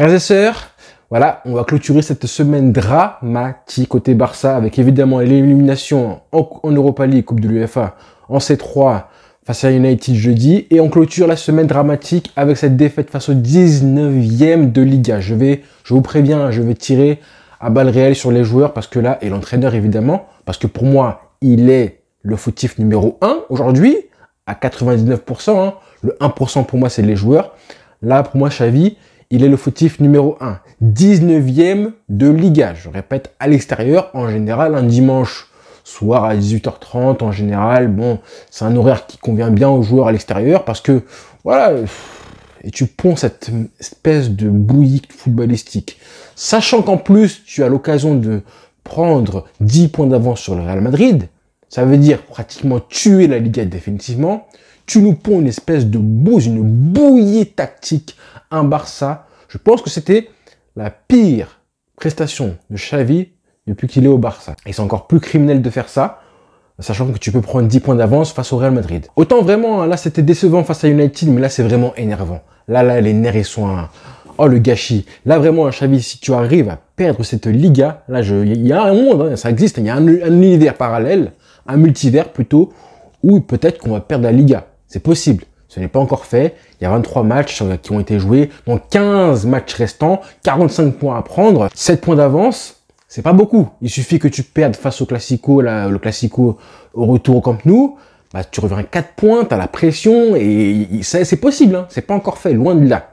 Frères et sœurs, voilà, on va clôturer cette semaine dramatique côté Barça avec évidemment l'élimination en Europa League, Coupe de l'UEFA, en C3 face à United jeudi. Et on clôture la semaine dramatique avec cette défaite face au 19e de Liga. Je vous préviens, je vais tirer à balles réelles sur les joueurs parce que là, et l'entraîneur évidemment, parce que pour moi, il est le fautif numéro 1 aujourd'hui, à 99%. Hein. Le 1% pour moi, c'est les joueurs. Là, pour moi, Xavi, il est le fautif numéro 1. 19e de Liga. Je répète, à l'extérieur, en général, un dimanche soir à 18h30, en général, bon, c'est un horaire qui convient bien aux joueurs à l'extérieur parce que, voilà, et tu ponds cette espèce de bouillie footballistique. Sachant qu'en plus, tu as l'occasion de prendre 10 points d'avance sur le Real Madrid, ça veut dire pratiquement tuer la Liga définitivement. Tu nous ponds une espèce de bouse, une bouillie tactique, un Barça. Je pense que c'était la pire prestation de Xavi depuis qu'il est au Barça. Et c'est encore plus criminel de faire ça, sachant que tu peux prendre 10 points d'avance face au Real Madrid. Autant vraiment, là c'était décevant face à United, mais là c'est vraiment énervant. Là, les nerfs ils sont oh le gâchis. Là vraiment, Xavi, si tu arrives à perdre cette Liga, là il y a un monde, hein, ça existe, il y a un univers parallèle, un multivers plutôt, où peut-être qu'on va perdre la Liga. C'est possible. Ce n'est pas encore fait. Il y a 23 matchs qui ont été joués. Donc 15 matchs restants, 45 points à prendre, 7 points d'avance. C'est pas beaucoup. Il suffit que tu perdes face au Classico, le Classico au retour au Camp Nou. Bah, tu reviens à 4 points, tu as la pression et c'est possible. Hein. C'est pas encore fait, loin de là.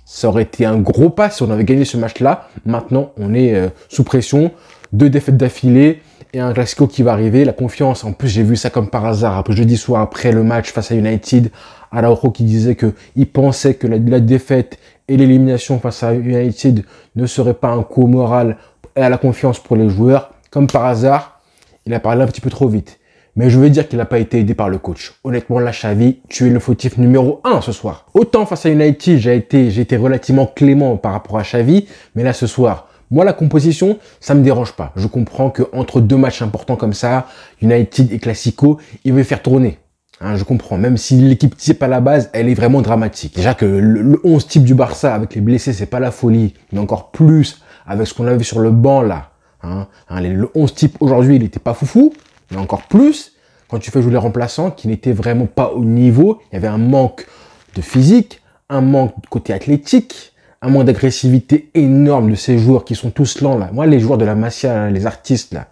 Ça aurait été un gros pas si on avait gagné ce match-là. Maintenant, on est sous pression. 2 défaites d'affilée et un Classico qui va arriver. La confiance, en plus, j'ai vu ça comme par hasard. Après, jeudi soir, après le match face à United, Araujo qui disait qu'il pensait que la défaite et l'élimination face à United ne serait pas un coup au moral et à la confiance pour les joueurs. Comme par hasard, il a parlé un petit peu trop vite. Mais je veux dire qu'il n'a pas été aidé par le coach. Honnêtement, là, Xavi, tu es le fautif numéro 1 ce soir. Autant face à United, j'ai été relativement clément par rapport à Xavi, mais là, ce soir, moi, la composition, ça me dérange pas. Je comprends que entre 2 matchs importants comme ça, United et Classico, il veut faire tourner. Hein, je comprends. Même si l'équipe type à la base, elle est vraiment dramatique. Déjà que le 11 type du Barça avec les blessés, c'est pas la folie. Mais encore plus avec ce qu'on a vu sur le banc là. Hein, le 11 type aujourd'hui, il était pas foufou. Mais encore plus, quand tu fais jouer les remplaçants qui n'étaient vraiment pas au niveau, il y avait un manque de physique, un manque de côté athlétique, un manque d'agressivité énorme de ces joueurs qui sont tous lents là. Moi, les joueurs de la Masia, là, les artistes là,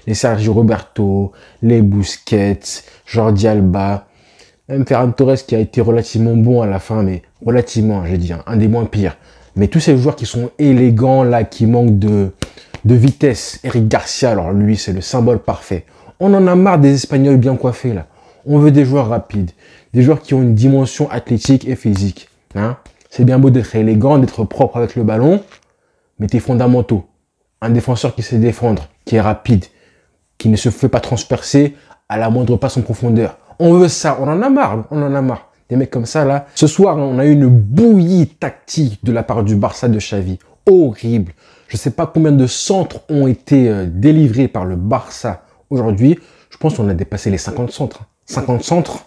les Sergio Roberto, les Busquets, Jordi Alba, même Ferran Torres qui a été relativement bon à la fin, mais relativement, j'ai dit, hein, un des moins pires. Mais tous ces joueurs qui sont élégants là, qui manquent de vitesse. Eric Garcia, alors lui, c'est le symbole parfait. On en a marre des Espagnols bien coiffés là. On veut des joueurs rapides, des joueurs qui ont une dimension athlétique et physique. Hein. C'est bien beau d'être élégant, d'être propre avec le ballon, mais tes fondamentaux. Un défenseur qui sait défendre, qui est rapide, qui ne se fait pas transpercer à la moindre passe en profondeur. On veut ça, on en a marre, on en a marre. Des mecs comme ça là. Ce soir, on a eu une bouillie tactique de la part du Barça de Xavi. Horrible. Je ne sais pas combien de centres ont été délivrés par le Barça aujourd'hui. Je pense qu'on a dépassé les 50 centres. 50 centres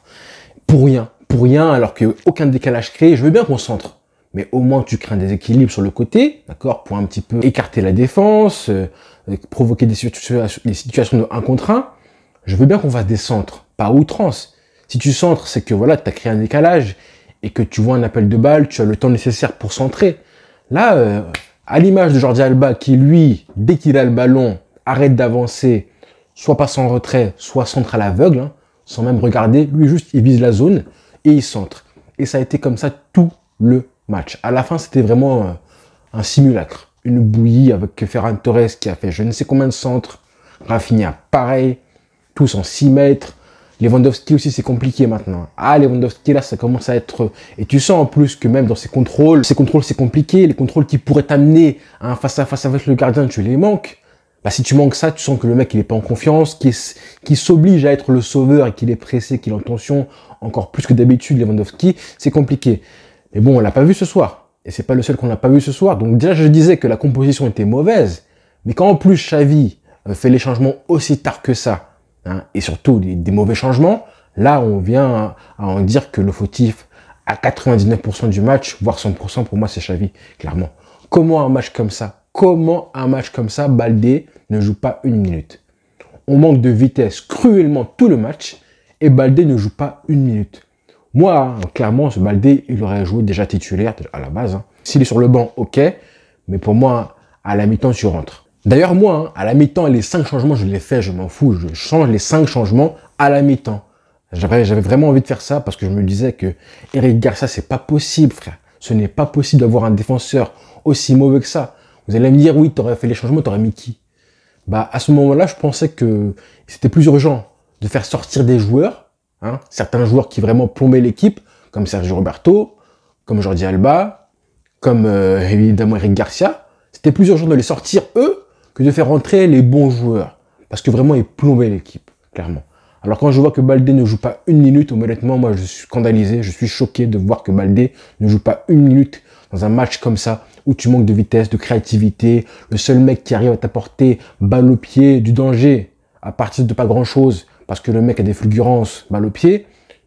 pour rien. Pour rien, alors qu'aucun décalage créé. Je veux bien qu'on centre. Mais au moins, tu crées un déséquilibre sur le côté, d'accord, pour un petit peu écarter la défense, provoquer des situations de 1 contre 1. Je veux bien qu'on fasse des centres, pas à outrance. Si tu centres, c'est que voilà, tu as créé un décalage et que tu vois un appel de balle, tu as le temps nécessaire pour centrer. Là, à l'image de Jordi Alba qui, lui, dès qu'il a le ballon, arrête d'avancer, soit passe en retrait, soit centre à l'aveugle, hein, sans même regarder, lui juste, il vise la zone et il centre. Et ça a été comme ça tout le match. À la fin, c'était vraiment un simulacre. Une bouillie avec Ferran Torres qui a fait je ne sais combien de centres. Rafinha, pareil. Tous en 6 mètres. Lewandowski aussi, c'est compliqué maintenant. Ah, Lewandowski, là, ça commence à être... Et tu sens en plus que même dans ces contrôles, c'est compliqué. Les contrôles qui pourraient t'amener à un face-à-face avec le gardien, tu les manques. Bah, si tu manques ça, tu sens que le mec, il est pas en confiance, qui s'oblige à être le sauveur et qu'il est pressé, qu'il est en tension, encore plus que d'habitude, Lewandowski, c'est compliqué. Mais bon, on l'a pas vu ce soir. Et c'est pas le seul qu'on n'a pas vu ce soir. Donc déjà, je disais que la composition était mauvaise. Mais quand en plus Xavi fait les changements aussi tard que ça, hein, et surtout des mauvais changements, là, on vient à en dire que le fautif à 99% du match, voire 100%, pour moi, c'est Xavi, clairement. Comment un match comme ça, Baldé ne joue pas une minute? On manque de vitesse cruellement tout le match et Baldé ne joue pas une minute. Moi, hein, clairement, ce Baldé, il aurait joué déjà titulaire à la base. Hein. S'il est sur le banc, ok. Mais pour moi, à la mi-temps, tu rentres. D'ailleurs, moi, hein, à la mi-temps, les 5 changements, je les fais, je m'en fous. Je change les 5 changements à la mi-temps. J'avais vraiment envie de faire ça parce que je me disais que Eric Garcia, c'est pas possible, frère. Ce n'est pas possible d'avoir un défenseur aussi mauvais que ça. Vous allez me dire, oui, tu aurais fait les changements, tu aurais mis qui? Bah, à ce moment-là, je pensais que c'était plus urgent de faire sortir des joueurs, hein, certains joueurs qui vraiment plombaient l'équipe, comme Sergio Roberto, comme Jordi Alba, comme évidemment Eric Garcia. C'était plus urgent de les sortir, eux, que de faire rentrer les bons joueurs. Parce que vraiment, ils plombaient l'équipe, clairement. Alors quand je vois que Baldé ne joue pas une minute, honnêtement, moi, je suis scandalisé, je suis choqué de voir que Baldé ne joue pas une minute dans un match comme ça, où tu manques de vitesse, de créativité, le seul mec qui arrive à t'apporter balle au pied, du danger, à partir de pas grand chose, parce que le mec a des fulgurances, balle au pied,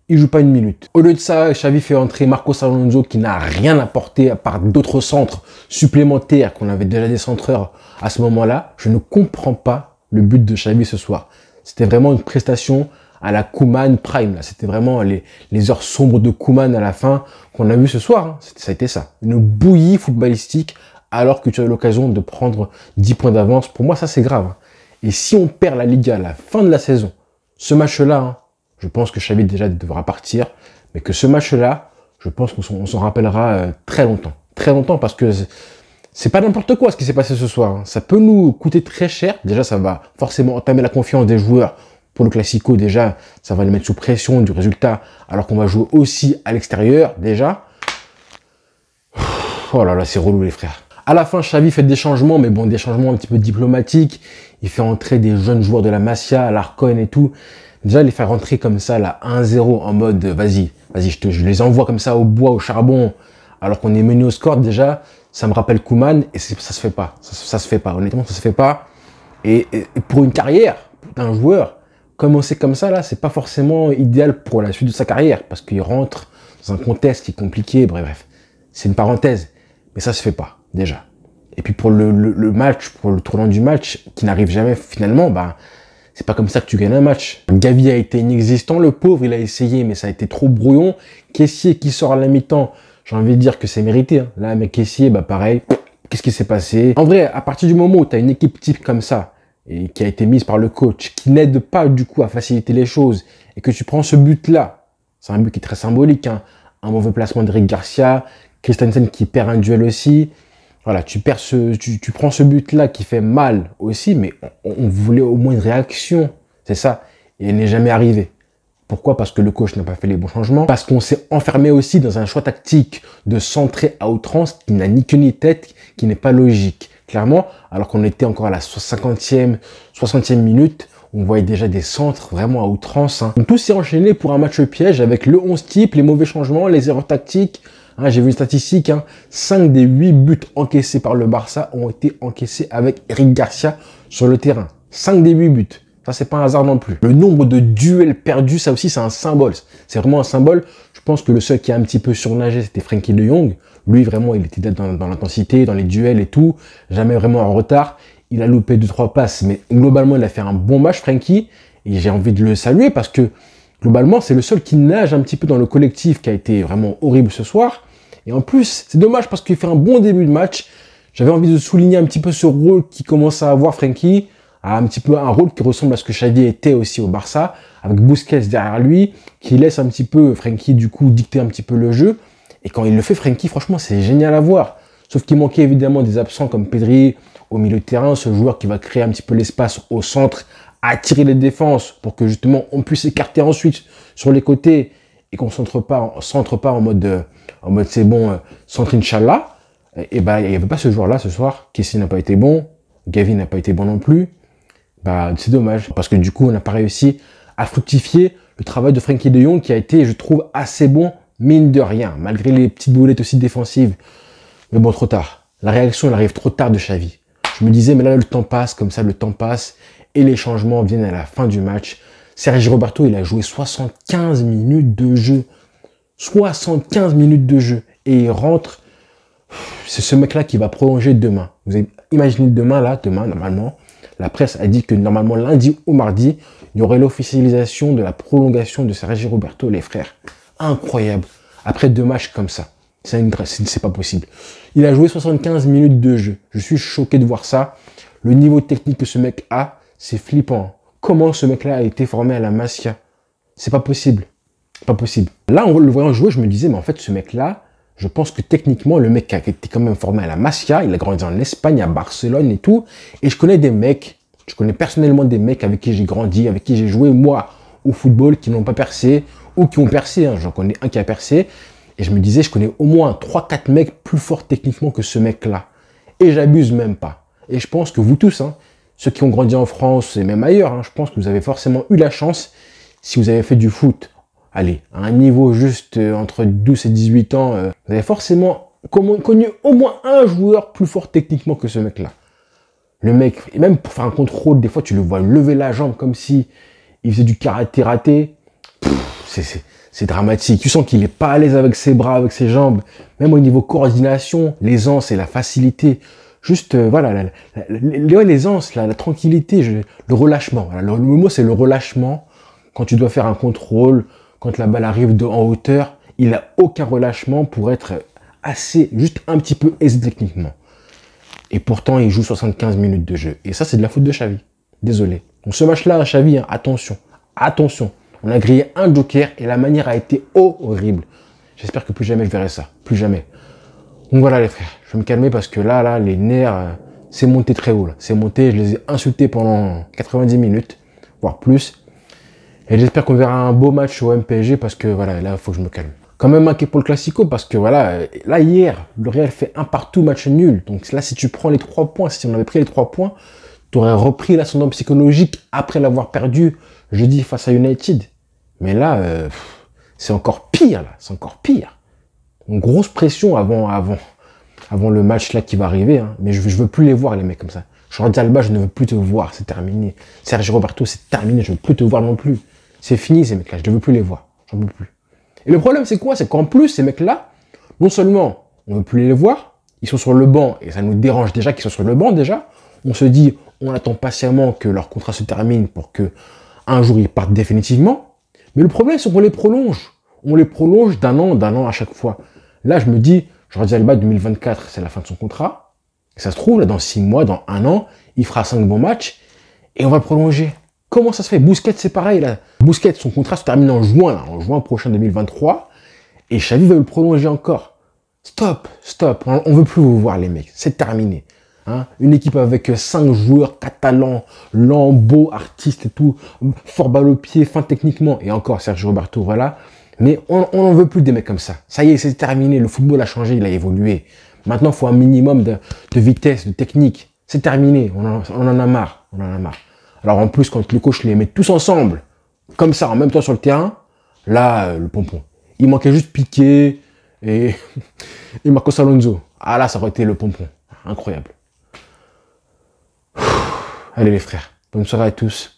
il joue pas une minute. Au lieu de ça, Xavi fait entrer Marcos Alonso qui n'a rien apporté à part d'autres centres supplémentaires, qu'on avait déjà des centreurs à ce moment-là. Je ne comprends pas le but de Xavi ce soir. C'était vraiment une prestation à la Koeman Prime. C'était vraiment les heures sombres de Koeman à la fin qu'on a vu ce soir. Hein. Ça a été ça. Une bouillie footballistique alors que tu as eu l'occasion de prendre 10 points d'avance. Pour moi, ça, c'est grave. Hein. Et si on perd la Liga à la fin de la saison, ce match-là, hein, je pense que Xavi déjà devra partir. Mais que ce match-là, je pense qu'on s'en rappellera très longtemps. Très longtemps parce que c'est pas n'importe quoi ce qui s'est passé ce soir. Hein. Ça peut nous coûter très cher. Déjà, ça va forcément entamer la confiance des joueurs. Pour le Classico, déjà, ça va les mettre sous pression du résultat, alors qu'on va jouer aussi à l'extérieur, déjà. Oh là là, c'est relou, les frères. À la fin, Xavi fait des changements, mais bon, des changements un petit peu diplomatiques. Il fait entrer des jeunes joueurs de la Masia, l'Arcon et tout. Déjà, les faire rentrer comme ça, là, 1-0, en mode, vas-y, je les envoie comme ça au bois, au charbon, alors qu'on est mené au score, déjà, ça me rappelle Koeman, et ça se fait pas. Ça se fait pas, honnêtement, ça se fait pas. Et pour une carrière d'un joueur, commencer comme ça, là, c'est pas forcément idéal pour la suite de sa carrière, parce qu'il rentre dans un contexte qui est compliqué, bref. C'est une parenthèse, mais ça se fait pas, déjà. Et puis pour le match, pour le tournant du match, qui n'arrive jamais finalement, bah, c'est pas comme ça que tu gagnes un match. Gavi a été inexistant, le pauvre, il a essayé, mais ça a été trop brouillon. Kessié qui sort à la mi-temps, j'ai envie de dire que c'est mérité. Hein. Là, mais Kessié, bah pareil, qu'est-ce qui s'est passé? En vrai, à partir du moment où tu as une équipe type comme ça, et qui a été mise par le coach, qui n'aide pas du coup à faciliter les choses, et que tu prends ce but-là, c'est un but qui est très symbolique, hein, un mauvais placement d'Eric Garcia, Christensen qui perd un duel aussi, voilà, tu prends ce but-là qui fait mal aussi, mais on voulait au moins une réaction, c'est ça, et elle n'est jamais arrivée. Pourquoi? Parce que le coach n'a pas fait les bons changements, parce qu'on s'est enfermé aussi dans un choix tactique de centrer à outrance qui n'a ni queue ni tête, qui n'est pas logique. Clairement, alors qu'on était encore à la 50e, 60e minute, on voyait déjà des centres vraiment à outrance. Hein. Tout s'est enchaîné pour un match piège avec le 11 type, les mauvais changements, les erreurs tactiques. Hein, j'ai vu une statistique, hein, 5 des 8 buts encaissés par le Barça ont été encaissés avec Eric Garcia sur le terrain. 5 des 8 buts. Ça, c'est pas un hasard non plus. Le nombre de duels perdus, ça aussi, c'est un symbole. C'est vraiment un symbole. Je pense que le seul qui a un petit peu surnagé, c'était Frenkie de Jong. Lui, vraiment, il était dans l'intensité, dans les duels et tout. Jamais vraiment en retard. Il a loupé 2-3 passes, mais globalement, il a fait un bon match, Frenkie. Et j'ai envie de le saluer parce que, globalement, c'est le seul qui nage un petit peu dans le collectif qui a été vraiment horrible ce soir. Et en plus, c'est dommage parce qu'il fait un bon début de match. J'avais envie de souligner un petit peu ce rôle qui commence à avoir Frenkie. Un petit peu un rôle qui ressemble à ce que Xavi était aussi au Barça, avec Busquets derrière lui, qui laisse un petit peu Frenkie, du coup, dicter un petit peu le jeu. Et quand il le fait, Frenkie, franchement, c'est génial à voir. Sauf qu'il manquait évidemment des absents comme Pedri au milieu de terrain, ce joueur qui va créer un petit peu l'espace au centre, attirer les défenses pour que justement on puisse écarter ensuite sur les côtés et qu'on centre pas en mode c'est bon, centre Inch'Allah. Et ben, il n'y avait pas ce joueur-là ce soir. Kessie n'a pas été bon, Gavi n'a pas été bon non plus. Bah, c'est dommage, parce que du coup, on n'a pas réussi à fructifier le travail de Frenkie de Jong qui a été, je trouve, assez bon, mine de rien, malgré les petites boulettes aussi défensives. Mais bon, trop tard. La réaction, elle arrive trop tard de Xavi. Je me disais, mais là, le temps passe, comme ça, le temps passe, et les changements viennent à la fin du match. Sergio Roberto, il a joué 75 minutes de jeu. 75 minutes de jeu. Et il rentre c'est ce mec-là qui va prolonger demain. Vous avez imaginé demain, normalement, la presse a dit que normalement, lundi ou mardi, il y aurait l'officialisation de la prolongation de Sergi Roberto, les frères. Incroyable. Après 2 matchs comme ça. C'est pas possible. Il a joué 75 minutes de jeu. Je suis choqué de voir ça. Le niveau technique que ce mec a, c'est flippant. Comment ce mec-là a été formé à la Masia? C'est pas possible. Pas possible. Là, en le voyant jouer, je me disais, mais en fait, ce mec-là, je pense que techniquement, le mec a été quand même formé à la Masia. Il a grandi en Espagne, à Barcelone et tout. Et je connais des mecs, je connais personnellement des mecs avec qui j'ai grandi, avec qui j'ai joué, moi, au football, qui n'ont pas percé, ou qui ont percé. J'en connais un qui a percé. Et je me disais, je connais au moins 3-4 mecs plus forts techniquement que ce mec-là. Et j'abuse même pas. Et je pense que vous tous, ceux qui ont grandi en France et même ailleurs, je pense que vous avez forcément eu la chance, si vous avez fait du foot, allez, à un niveau juste entre 12 et 18 ans, vous avez forcément connu au moins un joueur plus fort techniquement que ce mec-là. Le mec, et même pour faire un contrôle, des fois tu le vois lever la jambe comme si il faisait du karaté raté. C'est dramatique. Tu sens qu'il est pas à l'aise avec ses bras, avec ses jambes. Même au niveau coordination, l'aisance et la facilité. Juste, voilà, l'aisance, la tranquillité, le relâchement. Voilà, le mot, c'est le relâchement. Quand tu dois faire un contrôle, quand la balle arrive en hauteur, il a aucun relâchement pour être assez, juste un petit peu aisé techniquement. Et pourtant, il joue 75 minutes de jeu. Et ça, c'est de la faute de Xavi. Désolé. Donc ce match-là, Xavi, attention. Attention. On a grillé un joker et la manière a été horrible. J'espère que plus jamais je verrai ça. Plus jamais. Donc voilà les frères. Je vais me calmer parce que là, les nerfs, c'est monté très haut. C'est monté, je les ai insultés pendant 90 minutes, voire plus. Et j'espère qu'on verra un beau match au MPSG parce que voilà, là, il faut que je me calme. Quand même inquiet pour le Classico parce que voilà, là hier, le Real fait un partout, match nul. Donc là, si tu prends les 3 points, si on avait pris les 3 points, tu aurais repris l'ascendant psychologique après l'avoir perdu jeudi face à United. Mais là, c'est encore pire, là. C'est encore pire. Une grosse pression avant le match là qui va arriver. Mais je veux plus les voir, les mecs comme ça. Jordi Alba, je ne veux plus te voir, c'est terminé. Sergi Roberto, c'est terminé, je ne veux plus te voir non plus. C'est fini, ces mecs-là, je ne veux plus les voir. J'en veux plus. Et le problème, c'est quoi? C'est qu'en plus, ces mecs-là, non seulement on ne veut plus les voir, ils sont sur le banc, et ça nous dérange déjà qu'ils soient sur le banc déjà. On se dit, on attend patiemment que leur contrat se termine pour que un jour ils partent définitivement. Mais le problème, c'est qu'on les prolonge. On les prolonge d'un an à chaque fois. Là, je me dis, Jordi Alba 2024, c'est la fin de son contrat. Et ça se trouve, là, dans 6 mois, dans 1 an, il fera 5 bons matchs et on va le prolonger. Comment ça se fait? Busquets, c'est pareil, là. Busquets, son contrat se termine en juin prochain 2023. Et Xavi veut le prolonger encore. Stop. On veut plus vous voir, les mecs. C'est terminé. Une équipe avec 5 joueurs catalans, lents, beaux, artistes et tout, fort balle au pied, fin techniquement, et encore Sergio Roberto, voilà. Mais on n'en veut plus des mecs comme ça. Ça y est, c'est terminé, le football a changé, il a évolué. Maintenant, il faut un minimum de vitesse, de technique. C'est terminé, on en a marre, Alors en plus, quand le coach les met tous ensemble, comme ça, en même temps sur le terrain, là, le pompon. Il manquait juste Piqué et Marcos Alonso. Ah là, ça aurait été le pompon. Incroyable. Allez les frères, bonne soirée à tous.